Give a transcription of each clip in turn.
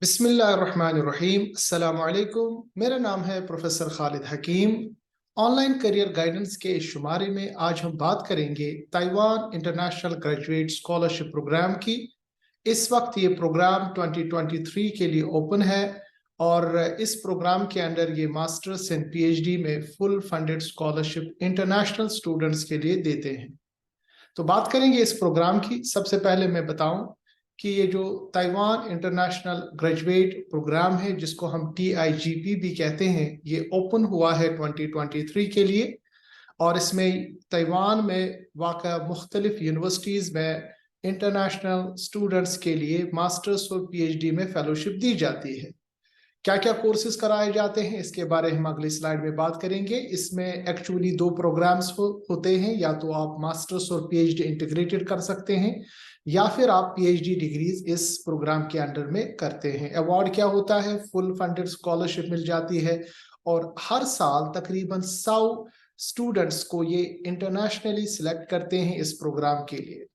बिस्मिल्लाहिर्रहमानिर्रहीम। अस्सलामु अलैकुम। मेरा नाम है professor Khalid Hakeem. Online career guidance के इस शुमारे में आज हम बात करेंगे Taiwan international graduate scholarship program की। इस वक्त ये प्रोग्राम 2023 के लिए ओपन है और इस प्रोग्राम के अंडर ये मास्टर्स एंड पीएचडी में full funded scholarship international students के लिए देते हैं। तो बात करेंगे इस प्रोग्राम की। सबसे पहले मैं बताऊं कि ये जो ताइवान इंटरनेशनल ग्रेजुएट प्रोग्राम है, जिसको हम TIGP भी कहते हैं, ये ओपन हुआ है 2023 के लिए और इसमें ताइवान में वाक़ा मुख्तलिफ यूनिवर्सिटीज़ में इंटरनेशनल स्टूडेंट्स के लिए मास्टर्स और PhD में फेलोशिप दी जाती है। क्या क्या कोर्सेज कराए जाते हैं इसके बारे में हम अगली स्लाइड में बात करेंगे। इसमें एक्चुअली दो प्रोग्राम्स होते हैं, या तो आप मास्टर्स और PhD इंटीग्रेटेड कर सकते हैं या फिर आप PhD डिग्रीज इस प्रोग्राम के अंडर में करते हैं। अवार्ड क्या होता है? फुल फंडेड स्कॉलरशिप मिल जाती है और हर साल तकरीबन 100 स्टूडेंट्स को ये इंटरनेशनली सिलेक्ट करते हैं इस प्रोग्राम के लिए।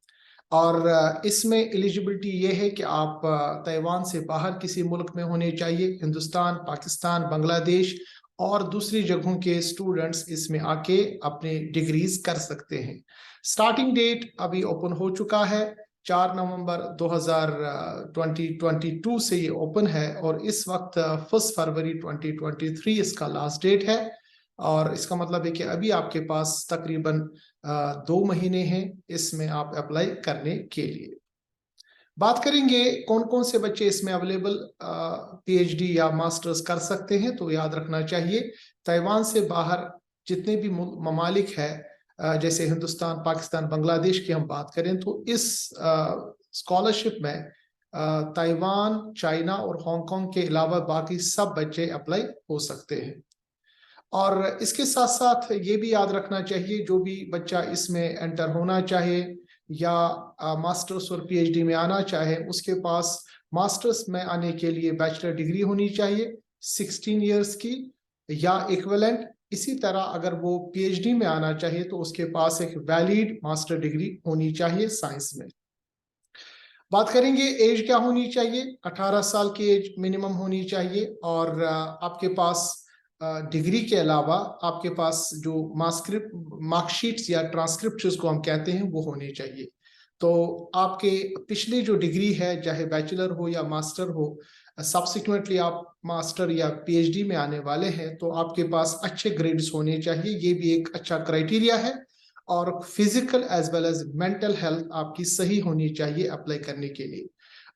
और इसमें एलिजिबिलिटी ये है कि आप ताइवान से बाहर किसी मुल्क में होने चाहिए। हिंदुस्तान, पाकिस्तान, बांग्लादेश और दूसरी जगहों के स्टूडेंट्स इसमें आके अपने डिग्रीज कर सकते हैं। स्टार्टिंग डेट अभी ओपन हो चुका है, 4 नवंबर 2022 से ये ओपन है और इस वक्त 1 फरवरी 2023 इसका लास्ट डेट है। और इसका मतलब है कि अभी आपके पास तकरीबन 2 महीने हैं इसमें आप अप्लाई करने के लिए। बात करेंगे कौन कौन से बच्चे इसमें अवेलेबल PhD या मास्टर्स कर सकते हैं। तो याद रखना चाहिए, ताइवान से बाहर जितने भी ममालिक है, जैसे हिंदुस्तान, पाकिस्तान, बांग्लादेश की हम बात करें, तो इस स्कॉलरशिप में ताइवान, चाइना और हांगकांग के अलावा बाकी सब बच्चे अप्लाई हो सकते हैं। और इसके साथ साथ ये भी याद रखना चाहिए, जो भी बच्चा इसमें एंटर होना चाहे या मास्टर्स और PhD में आना चाहे, उसके पास मास्टर्स में आने के लिए बैचलर डिग्री होनी चाहिए 16 इयर्स की या इक्विवेलेंट। इसी तरह अगर वो PhD में आना चाहिए तो उसके पास एक वैलिड मास्टर डिग्री होनी चाहिए साइंस में। बात करेंगे एज क्या होनी चाहिए। 18 साल की एज मिनिमम होनी चाहिए और आपके पास डिग्री के अलावा आपके पास जो मार्कशीट्स या ट्रांसक्रिप्ट जिसको हम कहते हैं वो होने चाहिए। तो आपके पिछली जो डिग्री है, चाहे बैचलर हो या मास्टर हो, सब्सिक्वेंटली आप मास्टर या PhD में आने वाले हैं, तो आपके पास अच्छे ग्रेड्स होने चाहिए। ये भी एक अच्छा क्राइटेरिया है। और physical as well as mental health आपकी सही होनी चाहिए अप्लाई करने के लिए।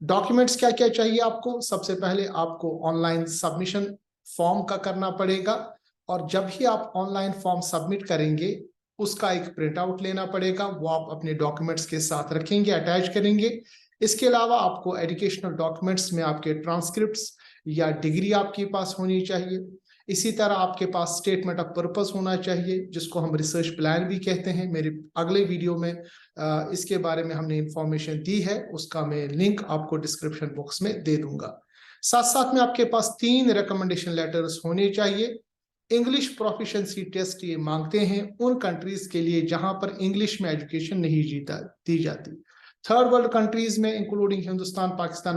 डॉक्यूमेंट्स क्या क्या चाहिए आपको? सबसे पहले आपको ऑनलाइन सबमिशन फॉर्म का करना पड़ेगा और जब ही आप ऑनलाइन फॉर्म सबमिट करेंगे उसका एक प्रिंट आउट लेना पड़ेगा। वो आप अपने डॉक्यूमेंट्स के साथ रखेंगे, अटैच करेंगे। इसके अलावा आपको एजुकेशनल डॉक्यूमेंट्स में आपके ट्रांसक्रिप्ट्स या डिग्री आपके पास होनी चाहिए। इसी तरह आपके पास स्टेटमेंट ऑफ पर्पस होना चाहिए, जिसको हम रिसर्च प्लान भी कहते हैं। मेरे अगले वीडियो में इसके बारे में हमने इंफॉर्मेशन दी है, उसका मैं लिंक आपको डिस्क्रिप्शन बॉक्स में दे दूंगा। साथ साथ में आपके पास 3 रिकमेंडेशन लेटर्स होने चाहिए। इंग्लिश प्रोफिशिएंसी टेस्ट ये मांगते हैं उन कंट्रीज के लिए जहां पर इंग्लिश में एजुकेशन नहीं दी जाती। थर्ड वर्ल्ड कंट्रीज में इंक्लूडिंग हिंदुस्तान, पाकिस्तान,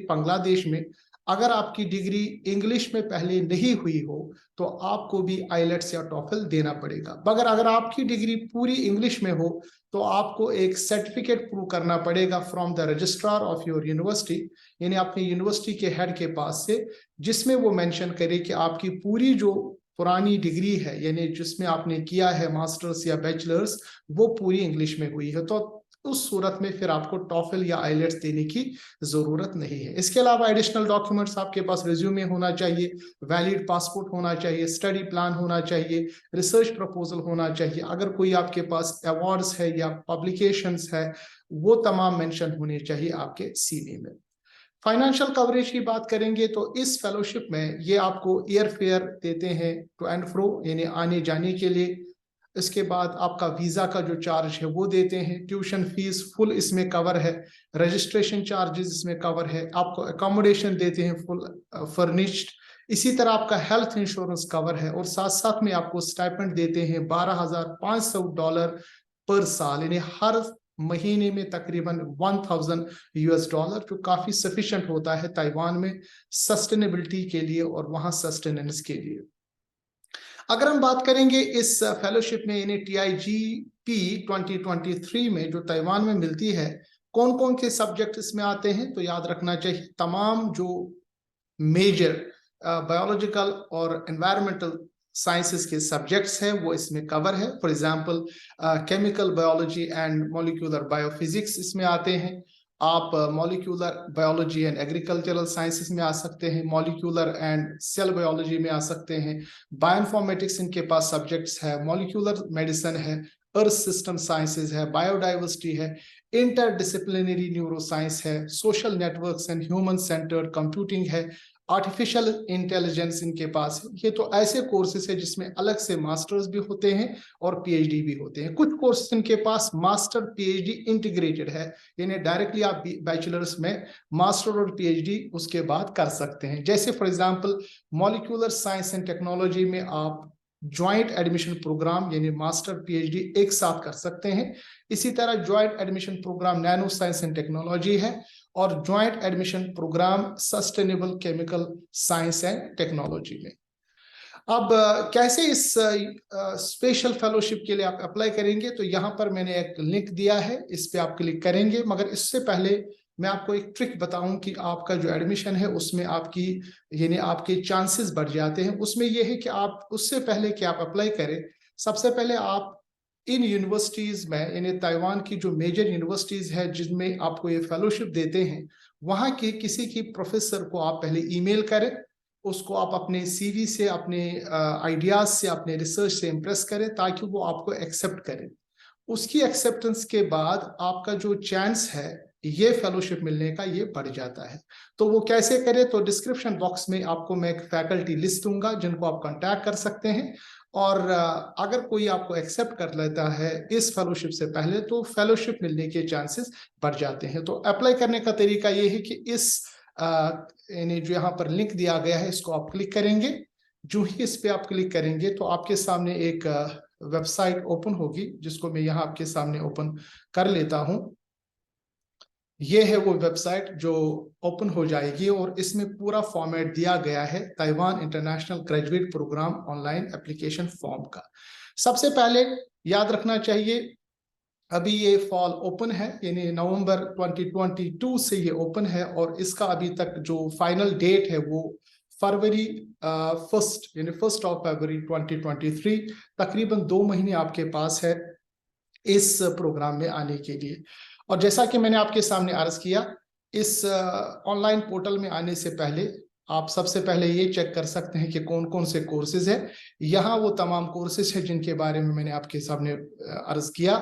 बांग्लादेश में अगर आपकी डिग्री इंग्लिश में पहले नहीं हुई हो तो आपको भी आइलेट्स या टॉफल देना पड़ेगा। मगर अगर आपकी डिग्री पूरी इंग्लिश में हो तो आपको एक सर्टिफिकेट प्रूव करना पड़ेगा from the registrar of your university, यानी अपनी यूनिवर्सिटी के हेड के पास से, जिसमें वो मेंशन करे कि आपकी पूरी जो पुरानी डिग्री है, यानी जिसमें आपने किया है मास्टर्स या बैचलर्स, वो पूरी इंग्लिश में हुई है। तो उस सूरत में फिर आपको टॉफल या आइलेट्स देने की जरूरत नहीं है। इसके अलावा एडिशनल डॉक्यूमेंट्स आपके पास रिज्यूमे होना चाहिए, वैलिड पासपोर्ट होना चाहिए, स्टडी प्लान होना चाहिए, रिसर्च प्रपोजल होना चाहिए। अगर कोई आपके पास अवार्ड्स है या पब्लिकेशंस है, वो तमाम मेंशन होने चाहिए आपके CV में। फाइनेंशियल कवरेज की बात करेंगे तो इस फेलोशिप में ये आपको एयर फेयर देते हैं टू एंड फ्रो, यानी आने जाने के लिए। इसके बाद आपका वीजा का जो चार्ज है वो देते हैं। ट्यूशन फीस फुल इसमें कवर है। रजिस्ट्रेशन चार्जेस इसमें कवर है। आपको अकोमोडेशन देते हैं फुल फर्निश्ड। इसी तरह आपका हेल्थ इंश्योरेंस कवर है और साथ साथ में आपको स्टाइपेंड देते हैं $12,500 पर साल, यानी हर महीने में तकरीबन $1000 जो काफी सफिशिएंट होता है ताइवान में सस्टेनेबिलिटी के लिए और वहां सस्टेनेंस के लिए। अगर हम बात करेंगे इस फेलोशिप में यानी TIGP 2023 में जो ताइवान में मिलती है, कौन कौन के सब्जेक्ट इसमें आते हैं, तो याद रखना चाहिए तमाम जो मेजर बायोलॉजिकल और एनवायरमेंटल साइंसेस के सब्जेक्ट्स हैं वो इसमें कवर है। For example chemical biology and molecular biophysics इसमें आते हैं। आप molecular biology and agricultural sciences में आ सकते हैं, मॉलिक्यूलर एंड सेल बायोलॉजी में आ सकते हैं, बायोइन्फॉर्मेटिक्स इनके पास सब्जेक्ट्स है, मॉलिक्यूलर मेडिसिन है, अर्थ सिस्टम साइंसेज है, बायोडाइवर्सिटी है, इंटरडिसिप्लिनरी न्यूरोसाइंस है, social networks and human centred computing है, आर्टिफिशियल इंटेलिजेंस इनके पास है। ये तो ऐसे कोर्सेज है जिसमें अलग से मास्टर्स भी होते हैं और PhD भी होते हैं। कुछ कोर्सेज इनके पास मास्टर PhD इंटीग्रेटेड है, यानी डायरेक्टली आप बैचलर्स में मास्टर और PhD उसके बाद कर सकते हैं। जैसे for example molecular science and technology में आप ज्वाइंट एडमिशन प्रोग्राम यानी मास्टर PhD एक साथ कर सकते हैं। इसी तरह joint admission program nano science and technology है और joint admission program sustainable chemical science and technology में। अब कैसे इस स्पेशल फेलोशिप के लिए आप अप्लाई करेंगे, तो यहाँ पर मैंने एक लिंक दिया है, इस पे आप क्लिक करेंगे। मगर इससे पहले मैं आपको एक ट्रिक बताऊं कि आपका जो एडमिशन है उसमें आपकी यानी आपके चांसेस बढ़ जाते हैं। उसमें यह है कि आप उससे पहले कि आप अप्लाई करें, सबसे पहले आप इन यूनिवर्सिटीज में यानी ताइवान की जो मेजर यूनिवर्सिटीज है जिनमें आपको ये फेलोशिप देते हैं, वहां के किसी की प्रोफेसर को आप पहले ईमेल करें, उसको आप अपने CV से, अपने आइडियाज से, अपने रिसर्च से इम्प्रेस करें ताकि वो आपको एक्सेप्ट करें। उसकी एक्सेप्टेंस के बाद आपका जो चांस है ये फेलोशिप मिलने का ये बढ़ जाता है। तो वो कैसे करे, तो डिस्क्रिप्शन बॉक्स में आपको मैं एक फैकल्टी लिस्ट दूंगा जिनको आप कांटेक्ट कर सकते हैं। और अगर कोई आपको एक्सेप्ट कर लेता है इस फेलोशिप से पहले तो फेलोशिप मिलने के चांसेस बढ़ जाते हैं। तो अप्लाई करने का तरीका ये है कि इस यानी जो यहाँ पर लिंक दिया गया है इसको आप क्लिक करेंगे। जो ही इस पे आप क्लिक करेंगे तो आपके सामने एक वेबसाइट ओपन होगी जिसको मैं यहाँ आपके सामने ओपन कर लेता हूँ। ये है वो वेबसाइट जो ओपन हो जाएगी और इसमें पूरा फॉर्मेट दिया गया है Taiwan international graduate program online application form का। सबसे पहले याद रखना चाहिए अभी ये फॉल ओपन है, यानी नवंबर 2022 से ये ओपन है और इसका अभी तक जो फाइनल डेट है वो फरवरी 1 यानी 1 फरवरी 2023, तकरीबन 2 महीने आपके पास है इस प्रोग्राम में आने के लिए। और जैसा कि मैंने आपके सामने अर्ज किया, इस ऑनलाइन पोर्टल में आने से पहले आप सबसे पहले ये चेक कर सकते हैं कि कौन कौन से कोर्सेज है। यहाँ वो तमाम कोर्सेज है जिनके बारे में मैंने आपके सामने अर्ज किया।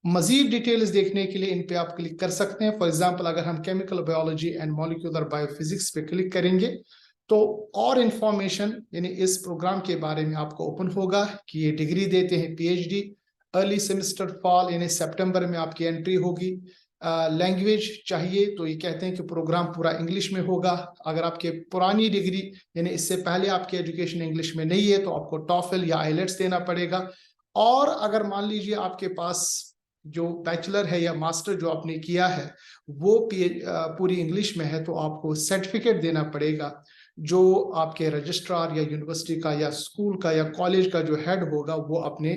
मजीद डिटेल्स देखने के लिए इन पे आप क्लिक कर सकते हैं। फॉर एग्जांपल अगर हम chemical biology and molecular biophysics पे क्लिक करेंगे तो और इंफॉर्मेशन यानी इस प्रोग्राम के बारे में आपको ओपन होगा कि ये डिग्री देते हैं PhD, अर्ली सेमेस्टर फॉल यानी सितंबर में आपकी एंट्री होगी। लैंग्वेज चाहिए तो ये कहते हैं कि प्रोग्राम पूरा इंग्लिश में होगा। अगर आपके पुरानी डिग्री यानी इससे पहले आपकी एजुकेशन इंग्लिश में नहीं है तो आपको टॉफल या आइलेट्स देना पड़ेगा। और अगर मान लीजिए आपके पास जो बैचलर है या मास्टर जो आपने किया है वो पूरी इंग्लिश में है तो आपको सर्टिफिकेट देना पड़ेगा जो आपके रजिस्ट्रार या यूनिवर्सिटी का या स्कूल का या कॉलेज का जो हेड होगा वो अपने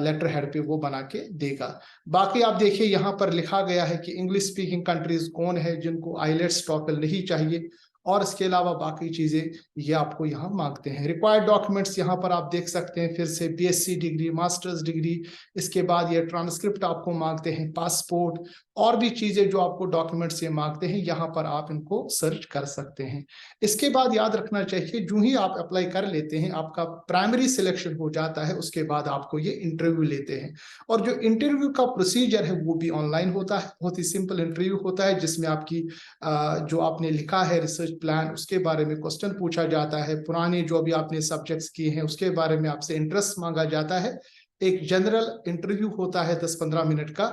लेटर हेड पे वो बना के देगा। बाकी आप देखिए यहाँ पर लिखा गया है कि इंग्लिश स्पीकिंग कंट्रीज कौन है जिनको आइलेट्स टॉफल नहीं चाहिए और इसके अलावा बाकी चीजें ये आपको यहाँ मांगते हैं। रिक्वायर्ड डॉक्यूमेंट्स यहाँ पर आप देख सकते हैं, फिर से BSc डिग्री, मास्टर्स डिग्री, इसके बाद ये ट्रांसक्रिप्ट आपको मांगते हैं, पासपोर्ट और भी चीजें जो आपको डॉक्यूमेंट्स ये मांगते हैं, यहाँ पर आप इनको सर्च कर सकते हैं। इसके बाद याद रखना चाहिए जो ही आप अप्लाई कर लेते हैं आपका प्राइमरी सिलेक्शन हो जाता है, उसके बाद आपको ये इंटरव्यू लेते हैं। और जो इंटरव्यू का प्रोसीजर है वो भी ऑनलाइन होता है, बहुत ही सिंपल इंटरव्यू होता है जिसमें आपकी जो आपने लिखा है रिसर्च प्लान उसके बारे में क्वेश्चन पूछा जाता है, पुराने जो भी आपने सब्जेक्ट्स किए हैं उसके बारे में आपसे इंटरेस्ट मांगा जाता है। एक जनरल इंटरव्यू होता है 10-15 मिनट का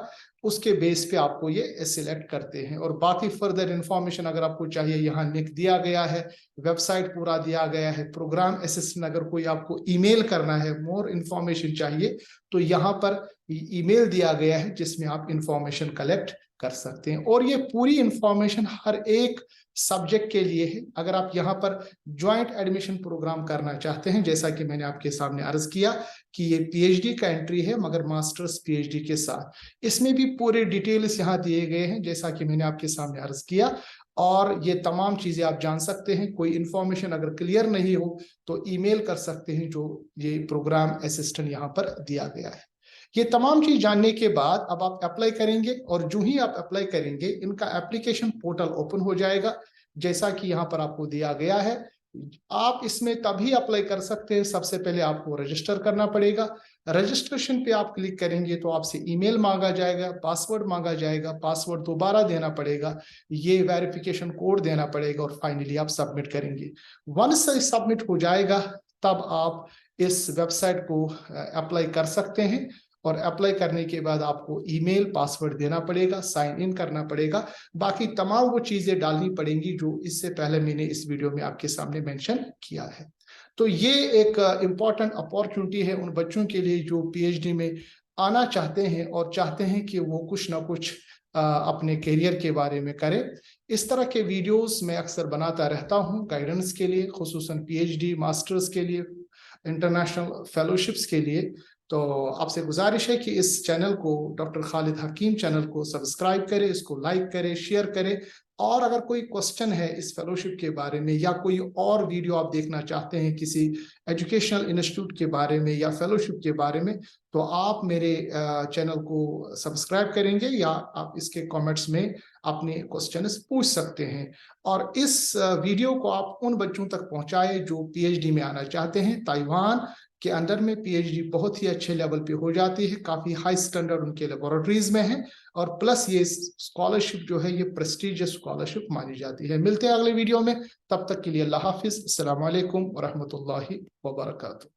उसके बेस पे आपको ये सिलेक्ट करते हैं। और बाकी फर्दर इंफॉर्मेशन अगर आपको चाहिए, यहाँ लिंक दिया गया है, वेबसाइट पूरा दिया गया है, प्रोग्राम असिस्टेंट अगर कोई आपको ईमेल करना है, मोर इंफॉर्मेशन चाहिए, तो यहाँ पर ईमेल दिया गया है जिसमें आप इंफॉर्मेशन कलेक्ट कर सकते हैं। और ये पूरी इंफॉर्मेशन हर एक सब्जेक्ट के लिए है। अगर आप यहाँ पर ज्वाइंट एडमिशन प्रोग्राम करना चाहते हैं, जैसा कि मैंने आपके सामने अर्ज किया कि ये पीएचडी का एंट्री है मगर मास्टर्स पीएचडी के साथ, इसमें भी पूरे डिटेल्स यहाँ दिए गए हैं जैसा कि मैंने आपके सामने अर्ज किया। और ये तमाम चीजें आप जान सकते हैं। कोई इंफॉर्मेशन अगर क्लियर नहीं हो तो ईमेल कर सकते हैं, जो ये प्रोग्राम असिस्टेंट यहाँ पर दिया गया है। ये तमाम चीज जानने के बाद अब आप अप्लाई करेंगे, और जो ही आप अप्लाई करेंगे इनका एप्लीकेशन पोर्टल ओपन हो जाएगा जैसा कि यहाँ पर आपको दिया गया है। आप इसमें तभी अप्लाई कर सकते हैं, सबसे पहले आपको रजिस्टर करना पड़ेगा। रजिस्ट्रेशन पे आप क्लिक करेंगे तो आपसे ईमेल मांगा जाएगा, पासवर्ड मांगा जाएगा, पासवर्ड दोबारा देना पड़ेगा, ये वेरिफिकेशन कोड देना पड़ेगा, और फाइनली आप सबमिट करेंगे। वंस सबमिट हो जाएगा तब आप इस वेबसाइट को अप्लाई कर सकते हैं। और अप्लाई करने के बाद आपको ईमेल पासवर्ड देना पड़ेगा, साइन इन करना पड़ेगा, बाकी तमाम वो चीजें डालनी पड़ेंगी जो इससे पहले मैंने इस वीडियो में आपके सामने मेंशन किया है। तो ये एक इम्पॉर्टेंट अपॉर्चुनिटी है उन बच्चों के लिए जो पीएचडी में आना चाहते हैं और चाहते हैं कि वो कुछ ना कुछ अपने करियर के बारे में करें। इस तरह के वीडियोस मैं अक्सर बनाता रहता हूं गाइडेंस के लिए, खुसूसन पीएचडी मास्टर्स के लिए, इंटरनेशनल फेलोशिप्स के लिए। तो आपसे गुजारिश है कि इस चैनल को, डॉक्टर खालिद हकीम चैनल को सब्सक्राइब करें, इसको लाइक करें, शेयर करें। और अगर कोई क्वेश्चन है इस फेलोशिप के बारे में या कोई और वीडियो आप देखना चाहते हैं किसी एजुकेशनल इंस्टीट्यूट के बारे में या फेलोशिप के बारे में, तो आप मेरे चैनल को सब्सक्राइब करेंगे या आप इसके कमेंट्स में अपने क्वेश्चंस पूछ सकते हैं। और इस वीडियो को आप उन बच्चों तक पहुंचाए जो पीएचडी में आना चाहते हैं। ताइवान के अंदर में पीएचडी बहुत ही अच्छे लेवल पे हो जाती है, काफी हाई स्टैंडर्ड उनके लेबोरेटरीज में है, और प्लस ये स्कॉलरशिप जो है ये प्रेस्टिजियस स्कॉलरशिप मानी जाती है। मिलते हैं अगले वीडियो में, तब तक के लिए अल्लाह हाफिज, अस्सलाम वालेकुम व रहमतुल्लाहि व बरकातुहू।